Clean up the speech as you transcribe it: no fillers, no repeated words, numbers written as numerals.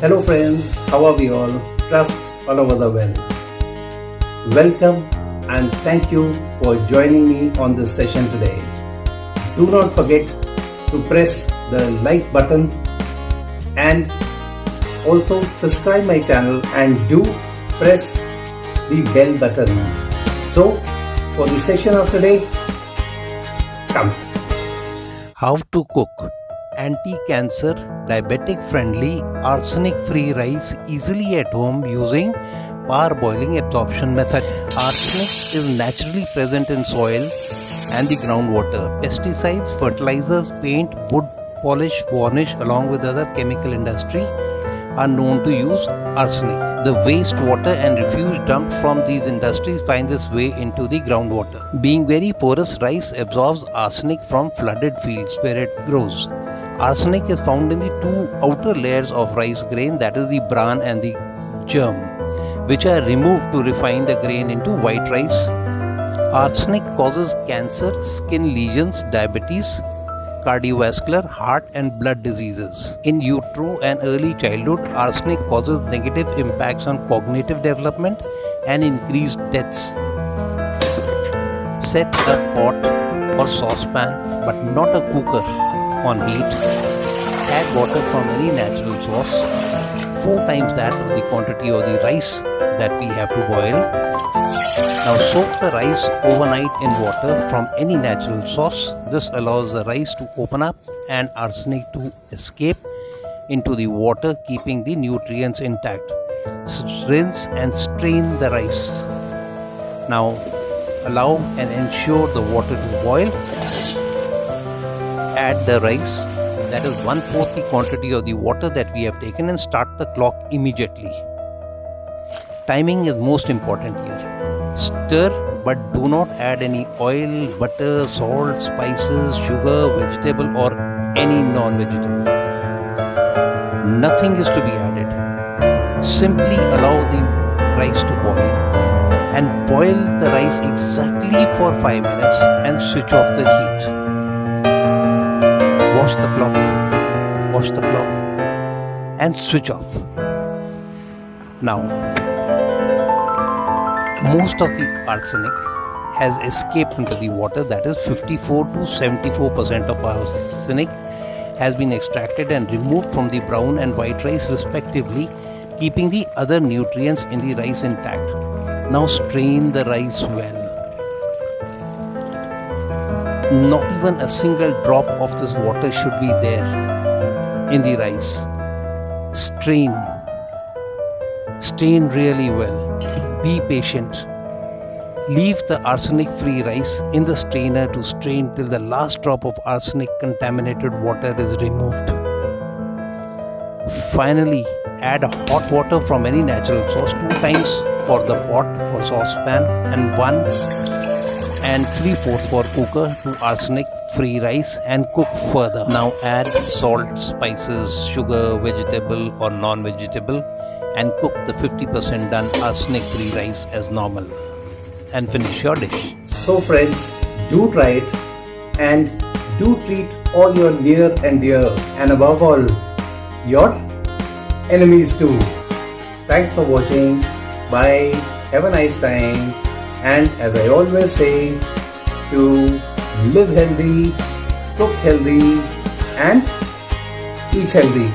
Hello friends, how are we all? Trust all over the world. Welcome and thank you for joining me on this session today. Do not forget to press the like button and also subscribe my channel and do press the bell button. So for the session of today, come. How to cook anti-cancer, diabetic-friendly, arsenic-free rice easily at home using parboiling absorption method. Arsenic is naturally present in soil and the groundwater. Pesticides, fertilizers, paint, wood polish, varnish along with other chemical industry are known to use arsenic. The wastewater and refuse dumped from these industries finds its way into the groundwater. Being very porous, rice absorbs arsenic from flooded fields where it grows. Arsenic is found in the two outer layers of rice grain, that is the bran and the germ, which are removed to refine the grain into white rice. Arsenic causes cancer, skin lesions, diabetes, cardiovascular, heart and blood diseases. In utero and early childhood, arsenic causes negative impacts on cognitive development and increased deaths. Set a pot or saucepan, but not a cooker, on heat. Add water from any natural source, 4 times that of the quantity of the rice that we have to boil. Now soak the rice overnight in water from any natural source. This allows the rice to open up and arsenic to escape into the water, keeping the nutrients intact. Rinse and strain the rice. Now allow and ensure the water to boil. Add the rice, that is 1/4 the quantity of the water that we have taken, and start the clock immediately. Timing is most important here. Stir but do not add any oil, butter, salt, spices, sugar, vegetable or any non-vegetable. Nothing is to be added. Simply allow the rice to boil and boil the rice exactly for 5 minutes and switch off the heat. Watch the clock and switch off. Now, most of the arsenic has escaped into the water, that is 54 to 74% of arsenic has been extracted and removed from the brown and white rice respectively, keeping the other nutrients in the rice intact. Now strain the rice well. Not even a single drop of this water should be there in the rice. Strain really well. Be patient. Leave the arsenic-free rice in the strainer to strain till the last drop of arsenic-contaminated water is removed. Finally, add hot water from any natural source 2 times for the pot or saucepan and 1 3/4 for cooker to arsenic-free rice and cook further. Now add salt, spices, sugar, vegetable or non-vegetable and cook the 50% done arsenic-free rice as normal and finish your dish. So friends, do try it and do treat all your near and dear and above all your enemies too. Thanks for watching. Bye. Have a nice time. And as I always say, to live healthy, cook healthy and eat healthy.